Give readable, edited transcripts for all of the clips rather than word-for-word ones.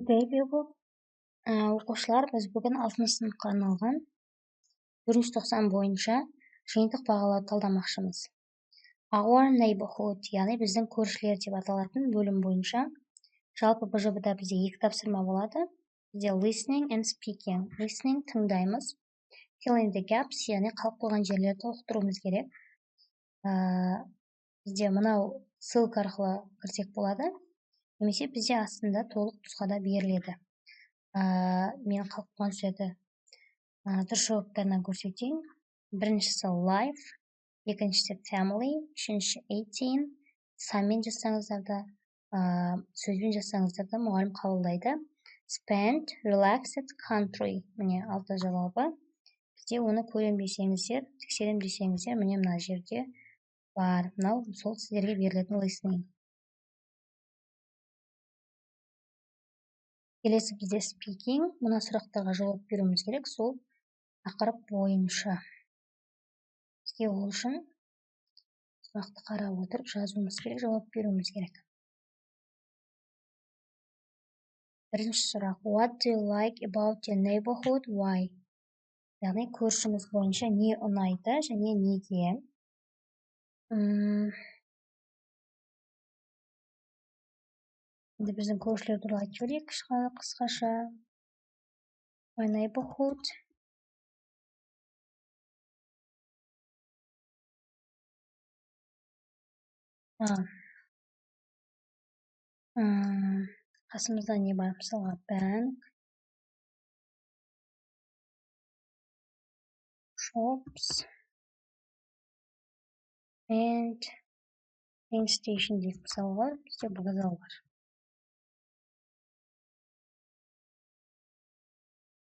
Today people, оқушылар, біз бүгін 6 сыныпқа арналған 490 бойынша жиынтық бағалауды талдамақшымыз. Our neighborhood, яғни біздің көршілер деп аталатын бөлім бойынша жалпы БЖБ-да бізде 2 тапсырма болады. Бізде listening and speaking. Listening тыңдаймыз. Fill in the gaps, яғни қалып қойған жерлерді толықтыруымыз керек. Бізде мынау ссылка арқылы кірсек болады. Немесе бізде астында толық нұсқада беріледі. Мен қалып қойған сөзді дұрыс жауаптарынан көрсетейін. Біріншісі life, екіншісі family, үшінші 18, санмен жазсаңыздар да, сөзбен жазсаңыздар да мұғалім қабылдайды. Spend, relaxed, country. Міне 6 жауабы. Бізде оны көрем десеңіздер, тексерем десеңіздер, міне мына жерде бар. Мынау сол сіздерге берілетін listening. Келесі бізде speaking. Мына сұрақтарға жауап беруіміз керек, сол тақырып бойынша. Бізге ол үшін сұрақты қарап отырып жазуымыз керек, жауап беруіміз керек. Бірінші сұрақ. What do you like about your neighborhood? Why? Яғни көршіміз бойынша не ұнайды және неге? Енді біздің көршілер туралы айтып көрейік қысқаша. My neighborhood. Қасымызда не бар? Мысалға bank, shops and train station деп мысалға бізде вокзал бар.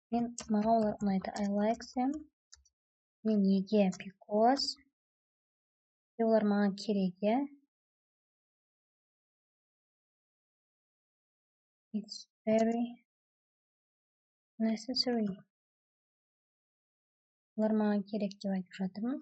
Маған олар ұнайды. I like them. Мен неге? Because. Олар маған керек. It's very necessary. Олар маған керек деп айтып жатырмын.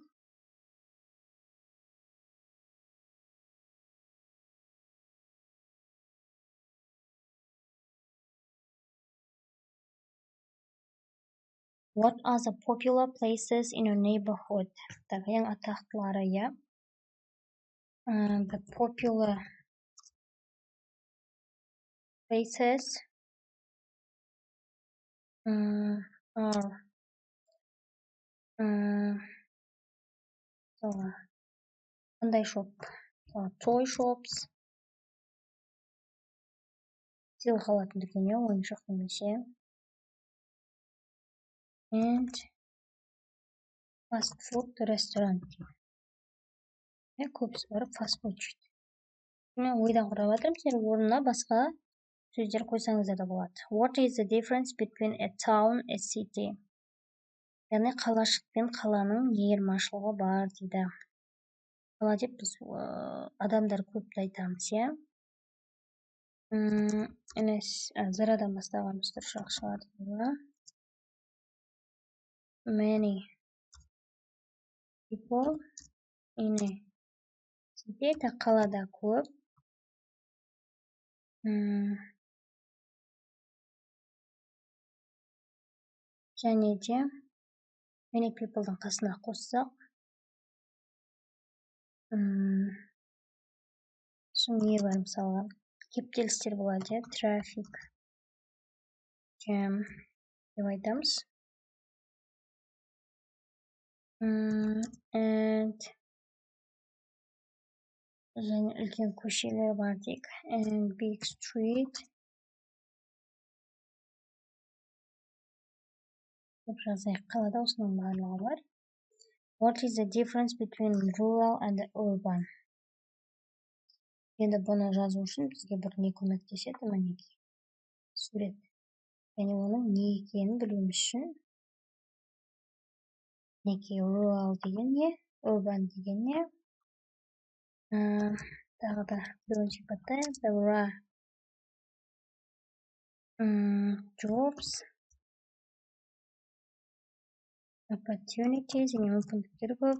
What are the popular places in your neighborhood? Ең атақтылары, The popular places are қандай шоп? Toy shops. Сыйлық алатын дүкен, ойыншық немесе. And fast food restaurant. Көбісі барып fast food жейді. Мен ойдан құрап жатырмын, сіздер орнына басқа сөздер қойсаңыздар да болады. What is the difference between a town and a city? Яғни қалашық пен қаланың не айырмашылығы бар дейді. Қала деп біз адамдар көпті айтамыз, Зарадан бастағанымыз дұрысырақ шығады. Many people in a city. Қалада көп. Және де many people'дың қасына қоссақ. Соң не бар мысалға? Кептелістер болады, traffic jam деп айтамыз. And және үлкен көшелер бар дейік. And big street деп жазайық. Қалада осының барлығы бар. What is the difference between rural and urban? Енді бұны жазу үшін бізге бір не көмектеседі, мінекей. Сурет. Және оның не екенін білуіміз үшін мінекей rural деген не, urban деген не. Тағы да біреуін сипаттаймыз. There are jobs, opportunities, және мүмкіндіктер көп.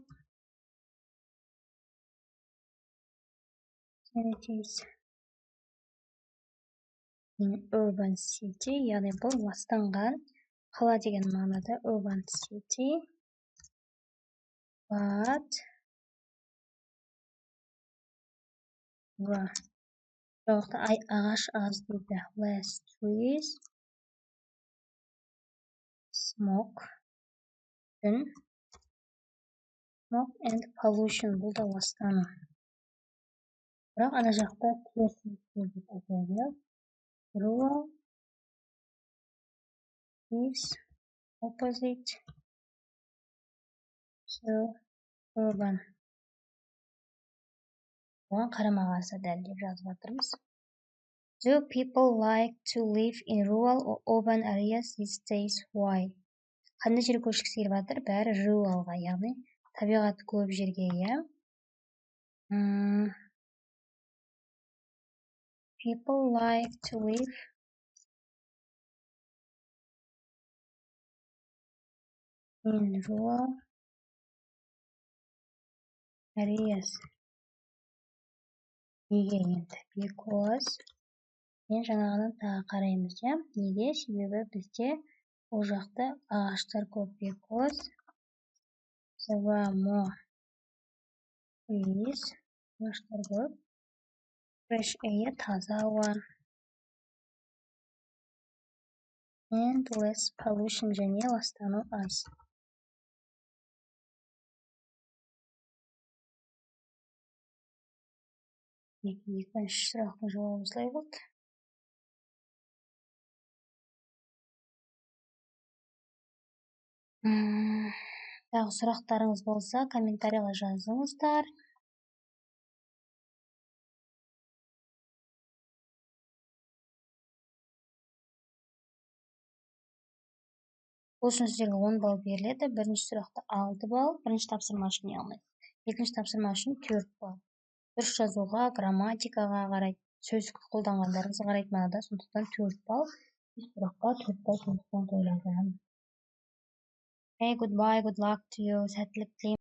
in urban city, яғни бұл ластанған қала деген мағынада urban city, but жоқта ағаш аз дейді. Less trees, smoke and pollution, бұл да ластану. Бірақ ана жақта rural is opposite to urban. Оған қарама-қарсы дәлелдеп жазып жатырмыз. Do people like to live in rural or urban areas these days? Why? Қандай жер көшкісі келіп жатыр? Бәрі ruralға, яғни табиғаты көп жерге, иә. People like to live in rural areas. Неге енді? Because мен жаңағынан тағы қараймыз, иә. Неге? Себебі бізде ол жақта ағаштар көп. Because there are more trees, ағаштар көп. Fresh air, таза ауа. And less pollution, және ластану аз. Екінші сұрақтың жауабы осылай болды. Тағы сұрақтарыңыз болса, комментарийға жазыңыздар. Бұл үшін сіздерге 10 балл беріледі. Бірінші сұрақта 6 балл, бірінші тапсырма үшін не алмайды. Екінші тапсырма үшін 4 балл. Дұрыс жазуға, грамматикаға қарайды, сөз қолданғандарыңызға қарайды мынада, сондықтан 4 балл. Сұраққа 4 балл сондықтан қойылады. Hey, goodbye, good luck to you. Сәттілік тілеймін.